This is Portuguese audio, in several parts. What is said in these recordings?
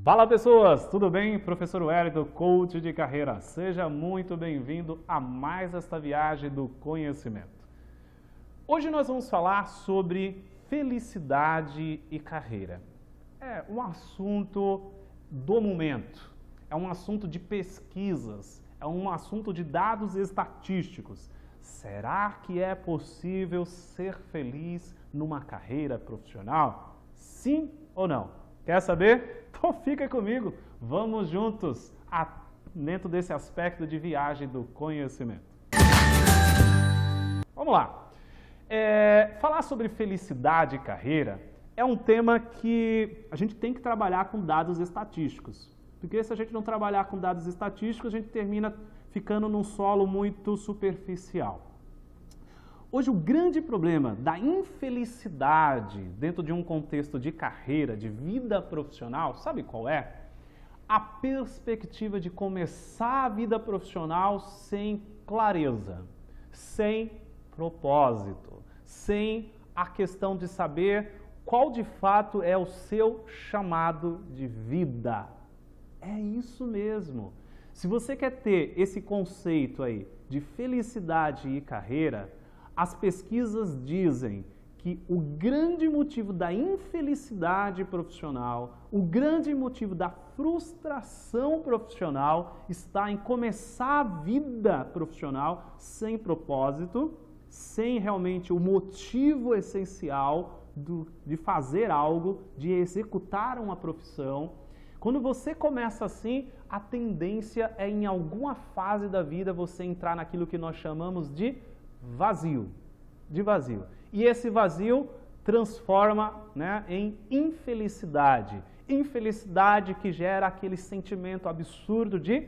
Fala pessoas, tudo bem? Professor Wellington, coach de carreira. Seja muito bem-vindo a mais esta viagem do conhecimento. Hoje nós vamos falar sobre felicidade e carreira. É um assunto do momento, é um assunto de pesquisas, é um assunto de dados estatísticos. Será que é possível ser feliz numa carreira profissional? Sim ou não? Quer saber? Então fica comigo, vamos juntos dentro desse aspecto de viagem do conhecimento. Vamos lá. Falar sobre felicidade e carreira é um tema que a gente tem que trabalhar com dados estatísticos. Porque se a gente não trabalhar com dados estatísticos, a gente termina ficando num solo muito superficial. Hoje o grande problema da infelicidade dentro de um contexto de carreira, de vida profissional, sabe qual é? A perspectiva de começar a vida profissional sem clareza, sem propósito, sem a questão de saber qual de fato é o seu chamado de vida. É isso mesmo. Se você quer ter esse conceito aí de felicidade e carreira, as pesquisas dizem que o grande motivo da infelicidade profissional, o grande motivo da frustração profissional está em começar a vida profissional sem propósito, sem realmente o motivo essencial de fazer algo, de executar uma profissão. Quando você começa assim, a tendência é em alguma fase da vida você entrar naquilo que nós chamamos de vazio. E esse vazio transforma, em infelicidade. Infelicidade que gera aquele sentimento absurdo de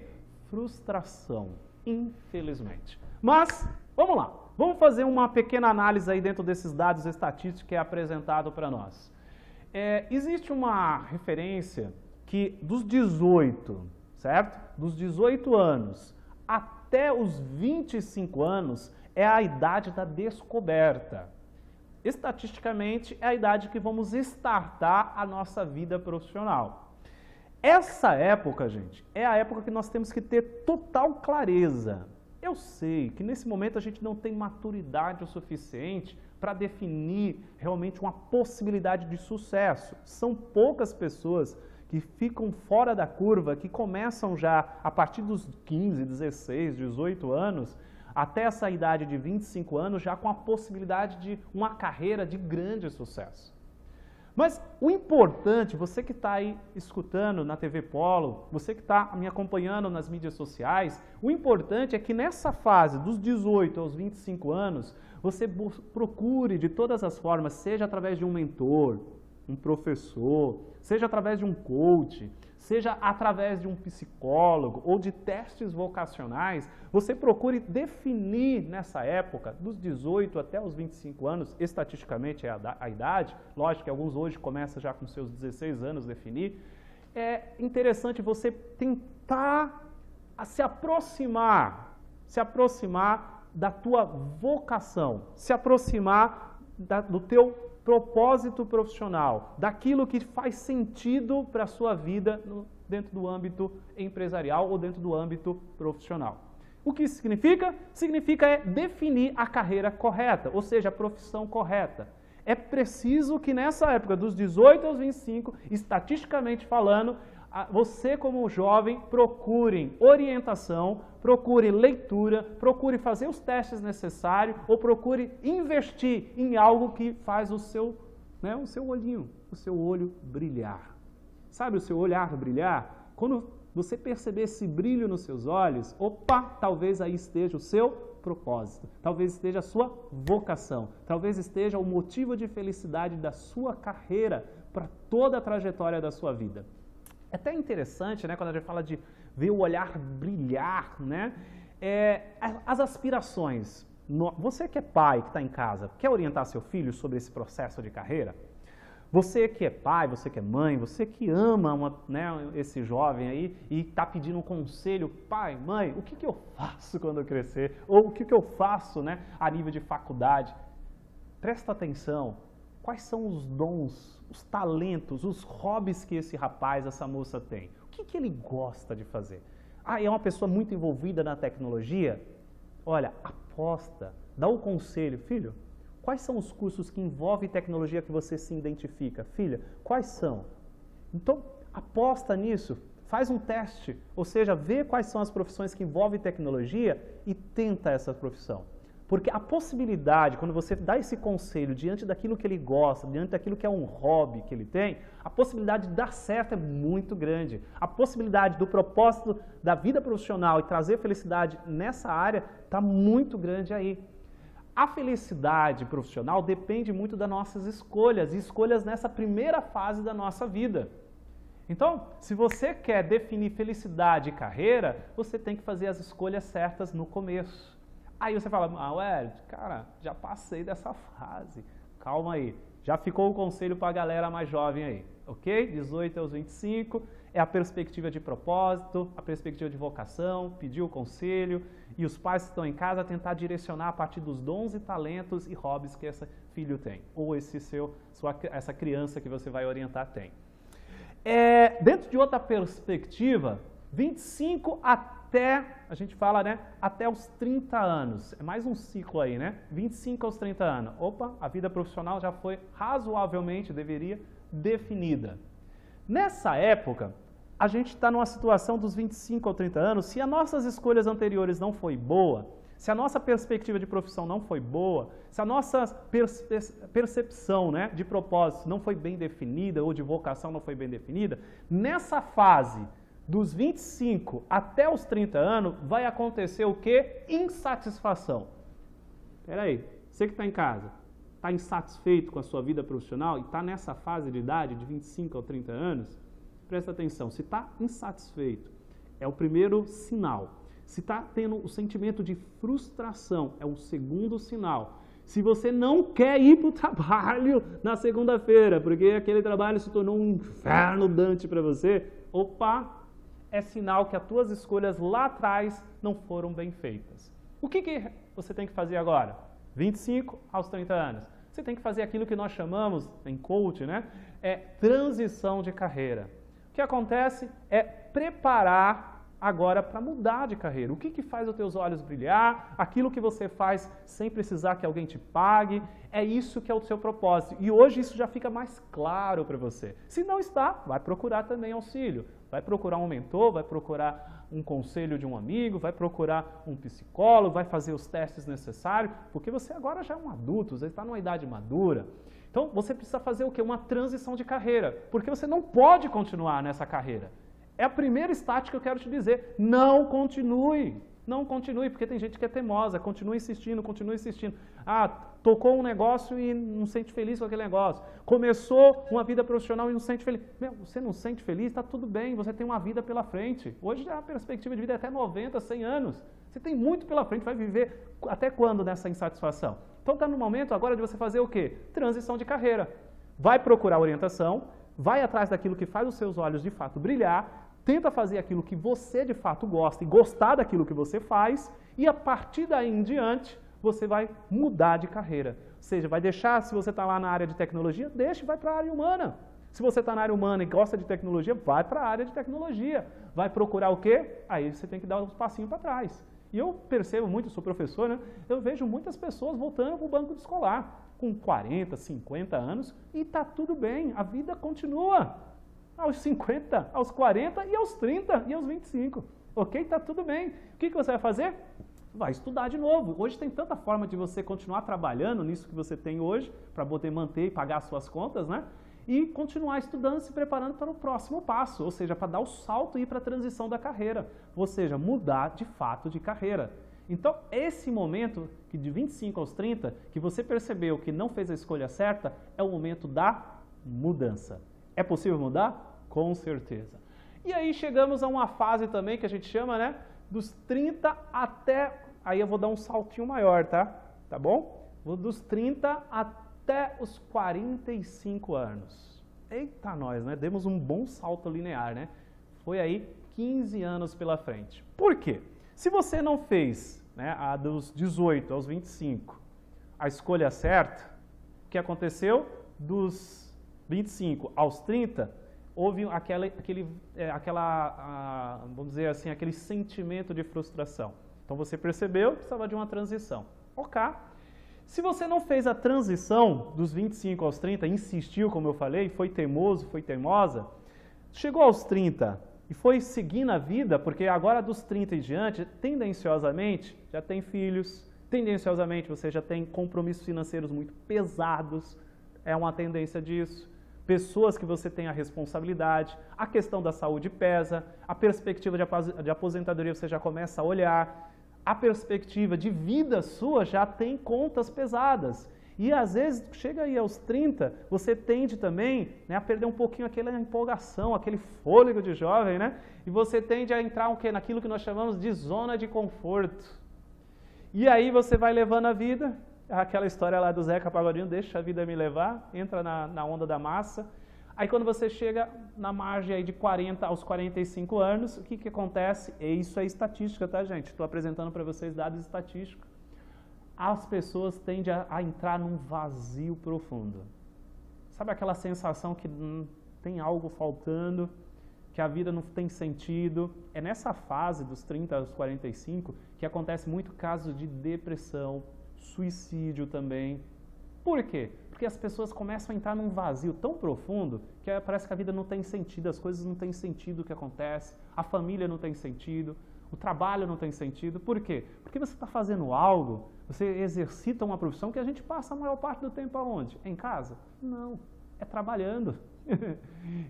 frustração, infelizmente. Mas, vamos lá. Vamos fazer uma pequena análise aí dentro desses dados estatísticos que é apresentado para nós. Existe uma referência que dos 18, certo? Dos 18 anos até os 25 anos é a idade da descoberta. Estatisticamente, é a idade que vamos startar a nossa vida profissional. Essa época, gente, é a época que nós temos que ter total clareza. Eu sei que nesse momento a gente não tem maturidade o suficiente para definir realmente uma possibilidade de sucesso. São poucas pessoas que ficam fora da curva, que começam já a partir dos 15, 16, 18 anos, até essa idade de 25 anos, já com a possibilidade de uma carreira de grande sucesso. Mas o importante, você que está aí escutando na TV Polo, você que está me acompanhando nas mídias sociais, o importante é que nessa fase dos 18 aos 25 anos, você procure de todas as formas, seja através de um mentor, um professor, seja através de um coach, seja através de um psicólogo ou de testes vocacionais, você procure definir nessa época, dos 18 até os 25 anos, estatisticamente é a idade, lógico que alguns hoje começam já com seus 16 anos definir, é interessante você tentar se aproximar da tua vocação, se aproximar do teu propósito profissional, daquilo que faz sentido para a sua vida dentro do âmbito empresarial ou dentro do âmbito profissional. O que isso significa? Significa definir a carreira correta, ou seja, a profissão correta. É preciso que nessa época, dos 18 aos 25, estatisticamente falando, você como jovem procure orientação, procure leitura, procure fazer os testes necessários ou procure investir em algo que faz o seu olhinho, o seu olho brilhar. Sabe o seu olhar brilhar? Quando você perceber esse brilho nos seus olhos, talvez aí esteja o seu propósito, talvez esteja a sua vocação, talvez esteja o motivo de felicidade da sua carreira para toda a trajetória da sua vida. É até interessante, quando a gente fala de ver o olhar brilhar, as aspirações. Você que é pai, que está em casa, quer orientar seu filho sobre esse processo de carreira? Você que é pai, você que é mãe, você que ama esse jovem aí e está pedindo um conselho, pai, mãe, o que eu faço quando eu crescer? Ou o que eu faço a nível de faculdade? Presta atenção. Quais são os dons, os talentos, os hobbies que esse rapaz, essa moça tem? O que ele gosta de fazer? Ah, é uma pessoa muito envolvida na tecnologia? Olha, aposta, dá o conselho, filho, quais são os cursos que envolvem tecnologia que você se identifica? Filha, quais são? Então, aposta nisso, faz um teste, ou seja, vê quais são as profissões que envolvem tecnologia e tenta essa profissão. Porque a possibilidade, quando você dá esse conselho diante daquilo que ele gosta, diante daquilo que é um hobby que ele tem, a possibilidade de dar certo é muito grande. A possibilidade do propósito da vida profissional e trazer felicidade nessa área está muito grande aí. A felicidade profissional depende muito das nossas escolhas, e escolhas nessa primeira fase da nossa vida. Então, se você quer definir felicidade e carreira, você tem que fazer as escolhas certas no começo. Aí você fala, cara, já passei dessa fase, calma aí. Já ficou o conselho para a galera mais jovem aí, ok? 18 aos 25, é a perspectiva de propósito, a perspectiva de vocação, pedir o conselho, e os pais que estão em casa tentar direcionar a partir dos dons e talentos e hobbies que esse filho tem, ou essa criança que você vai orientar tem. Dentro de outra perspectiva, 25 até, a gente fala, né, até os 30 anos. É mais um ciclo aí, né? 25 aos 30 anos. Opa, a vida profissional já foi razoavelmente, deveria, definida. Nessa época, a gente está numa situação dos 25 aos 30 anos, se as nossas escolhas anteriores não foi boa, se a nossa perspectiva de profissão não foi boa, se a nossa percepção, né, de propósito não foi bem definida ou de vocação não foi bem definida, nessa fase dos 25 até os 30 anos vai acontecer o quê? Insatisfação. Espera aí, você que está em casa, está insatisfeito com a sua vida profissional e está nessa fase de idade de 25 a 30 anos, presta atenção, se está insatisfeito, é o primeiro sinal. Se está tendo o sentimento de frustração, é o segundo sinal. Se você não quer ir para o trabalho na segunda-feira, porque aquele trabalho se tornou um inferno dante para você, opa, é sinal que as tuas escolhas lá atrás não foram bem feitas. O que você tem que fazer agora? 25 aos 30 anos. Você tem que fazer aquilo que nós chamamos, em coach, né? Transição de carreira. O que acontece é preparar agora para mudar de carreira. O que faz os teus olhos brilhar? Aquilo que você faz sem precisar que alguém te pague, é isso que é o seu propósito. E hoje isso já fica mais claro para você. Se não está, vai procurar também auxílio. Vai procurar um mentor, vai procurar um conselho de um amigo, vai procurar um psicólogo, vai fazer os testes necessários, porque você agora já é um adulto, você está numa idade madura. Então você precisa fazer o quê? Uma transição de carreira, porque você não pode continuar nessa carreira. É a primeira estágio que eu quero te dizer, não continue. Não continue, porque tem gente que é teimosa, continua insistindo, continua insistindo. Ah, tocou um negócio e não se sente feliz com aquele negócio. Começou uma vida profissional e não se sente feliz. Meu, você não se sente feliz? Está tudo bem, você tem uma vida pela frente. Hoje a perspectiva de vida é até 90, 100 anos. Você tem muito pela frente, vai viver até quando nessa insatisfação? Então está no momento agora de você fazer o quê? Transição de carreira. Vai procurar orientação, vai atrás daquilo que faz os seus olhos de fato brilhar, tenta fazer aquilo que você de fato gosta e gostar daquilo que você faz e a partir daí em diante você vai mudar de carreira. Ou seja, vai deixar, se você está lá na área de tecnologia, deixa e vai para a área humana. Se você está na área humana e gosta de tecnologia, vai para a área de tecnologia. Vai procurar o quê? Aí você tem que dar uns passinhos para trás. E eu percebo muito, sou professor, né? Eu vejo muitas pessoas voltando para o banco escolar com 40, 50 anos e está tudo bem, a vida continua. Aos 50, aos 40 e aos 30 e aos 25. Ok? Tá tudo bem. O que você vai fazer? Vai estudar de novo. Hoje tem tanta forma de você continuar trabalhando nisso que você tem hoje, para poder manter e pagar as suas contas, né? E continuar estudando, se preparando para o próximo passo, ou seja, para dar o salto e ir para a transição da carreira. Ou seja, mudar de fato de carreira. Então, esse momento, que de 25 aos 30, que você percebeu que não fez a escolha certa, é o momento da mudança. É possível mudar? Com certeza. E aí chegamos a uma fase também que a gente chama, né, dos 30 até, aí eu vou dar um saltinho maior, tá? Tá bom? Dos 30 até os 45 anos. Eita nós, né? Demos um bom salto linear, né? Foi aí 15 anos pela frente. Por quê? Se você não fez, né, a dos 18 aos 25, a escolha certa, o que aconteceu? dos 25 aos 30, houve vamos dizer assim, aquele sentimento de frustração. Então você percebeu que precisava de uma transição. Ok. Se você não fez a transição dos 25 aos 30, insistiu, como eu falei, foi teimoso, foi teimosa, chegou aos 30 e foi seguindo a vida, porque agora dos 30 em diante, tendenciosamente, já tem filhos, tendenciosamente você já tem compromissos financeiros muito pesados, é uma tendência disso. Pessoas que você tem a responsabilidade, a questão da saúde pesa, a perspectiva de aposentadoria você já começa a olhar, a perspectiva de vida sua já tem contas pesadas. E às vezes, chega aí aos 30, você tende também, né, a perder um pouquinho aquela empolgação, aquele fôlego de jovem, né? E você tende a entrar naquilo que nós chamamos de zona de conforto. E aí você vai levando a vida, aquela história lá do Zeca Pagodinho, deixa a vida me levar, entra na onda da massa. Aí quando você chega na margem aí de 40 aos 45 anos, o que acontece? E isso é estatística, tá, gente? Estou apresentando para vocês dados estatísticos. As pessoas tendem a entrar num vazio profundo. Sabe aquela sensação que tem algo faltando, que a vida não tem sentido? É nessa fase dos 30 aos 45 que acontece muito caso de depressão, suicídio também. Por quê? Porque as pessoas começam a entrar num vazio tão profundo que parece que a vida não tem sentido, as coisas não têm sentido o que acontece, a família não tem sentido, o trabalho não tem sentido. Por quê? Porque você está fazendo algo, você exercita uma profissão que a gente passa a maior parte do tempo aonde? Em casa? Não, é trabalhando.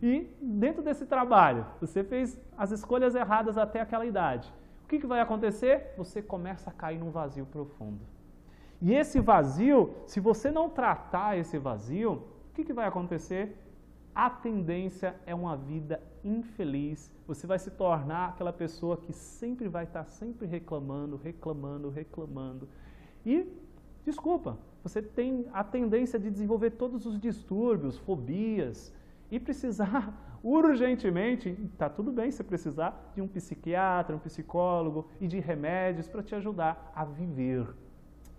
E dentro desse trabalho, você fez as escolhas erradas até aquela idade. O que vai acontecer? Você começa a cair num vazio profundo. E esse vazio, se você não tratar esse vazio, o que vai acontecer? A tendência é uma vida infeliz. Você vai se tornar aquela pessoa que sempre vai estar sempre reclamando. E, desculpa, você tem a tendência de desenvolver todos os distúrbios, fobias, e precisar urgentemente, tá tudo bem se precisar de um psiquiatra, um psicólogo e de remédios para te ajudar a viver.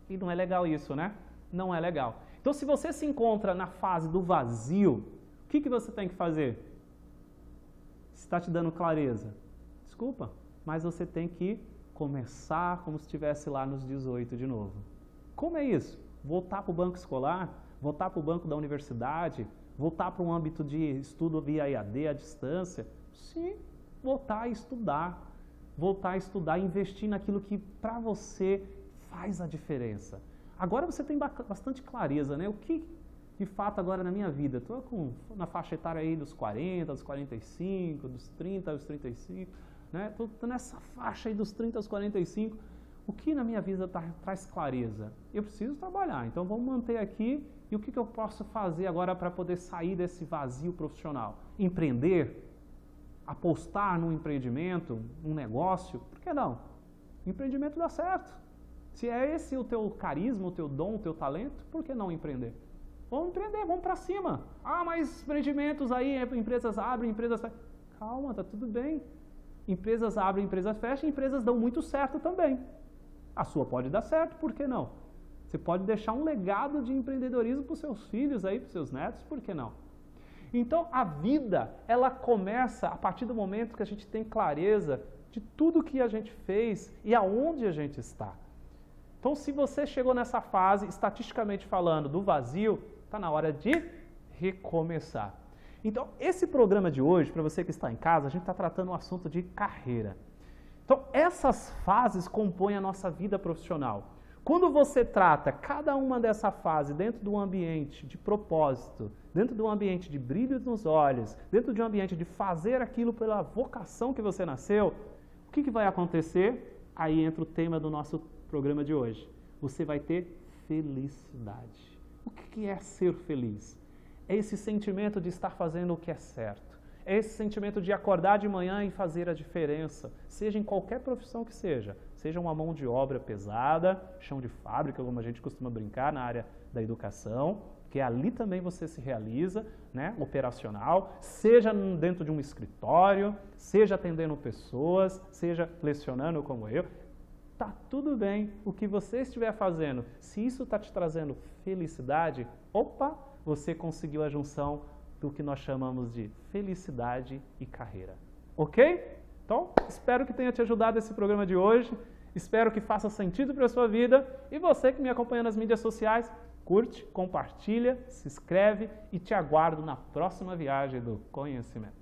E não é legal isso, né? Não é legal. Então, se você se encontra na fase do vazio, o que você tem que fazer? Está te dando clareza? Desculpa, mas você tem que começar como se estivesse lá nos 18 de novo. Como é isso? Voltar para o banco escolar? Voltar para o banco da universidade? Voltar para um âmbito de estudo via EAD, à distância? Sim, voltar a estudar. Voltar a estudar, investir naquilo que para você faz a diferença. Agora você tem bastante clareza, né? O que de fato agora na minha vida? Estou na faixa etária aí dos 40, dos 45, dos 30 aos 35, né? Estou nessa faixa aí dos 30 aos 45. O que na minha vida traz clareza? Eu preciso trabalhar, então vamos manter aqui. E o que eu posso fazer agora para poder sair desse vazio profissional? Empreender? Apostar num empreendimento, num negócio? Por que não? Empreendimento dá certo. Se é esse o teu carisma, o teu dom, o teu talento, por que não empreender? Vamos empreender, vamos para cima. Ah, mas empreendimentos aí, empresas abrem, empresas fecham. Calma, tá tudo bem. Empresas abrem, empresas fecham, empresas dão muito certo também. A sua pode dar certo, por que não? Você pode deixar um legado de empreendedorismo para os seus filhos aí, para os seus netos, por que não? Então, a vida, ela começa a partir do momento que a gente tem clareza de tudo que a gente fez e aonde a gente está. Então, se você chegou nessa fase, estatisticamente falando, do vazio, está na hora de recomeçar. Então, esse programa de hoje, para você que está em casa, a gente está tratando um assunto de carreira. Então, essas fases compõem a nossa vida profissional. Quando você trata cada uma dessa fase dentro de um ambiente de propósito, dentro de um ambiente de brilho nos olhos, dentro de um ambiente de fazer aquilo pela vocação que você nasceu, o que vai acontecer? Aí entra o tema do nosso programa de hoje. Você vai ter felicidade. O que é ser feliz? É esse sentimento de estar fazendo o que é certo. É esse sentimento de acordar de manhã e fazer a diferença, seja em qualquer profissão que seja. Seja uma mão de obra pesada, chão de fábrica, como a gente costuma brincar na área da educação, que ali também você se realiza, né, operacional, seja dentro de um escritório, seja atendendo pessoas, seja lecionando como eu. Tá tudo bem o que você estiver fazendo. Se isso está te trazendo felicidade, opa, você conseguiu a junção do que nós chamamos de felicidade e carreira. Ok? Então, espero que tenha te ajudado esse programa de hoje. Espero que faça sentido para a sua vida. E você que me acompanha nas mídias sociais, curte, compartilha, se inscreve e te aguardo na próxima viagem do conhecimento.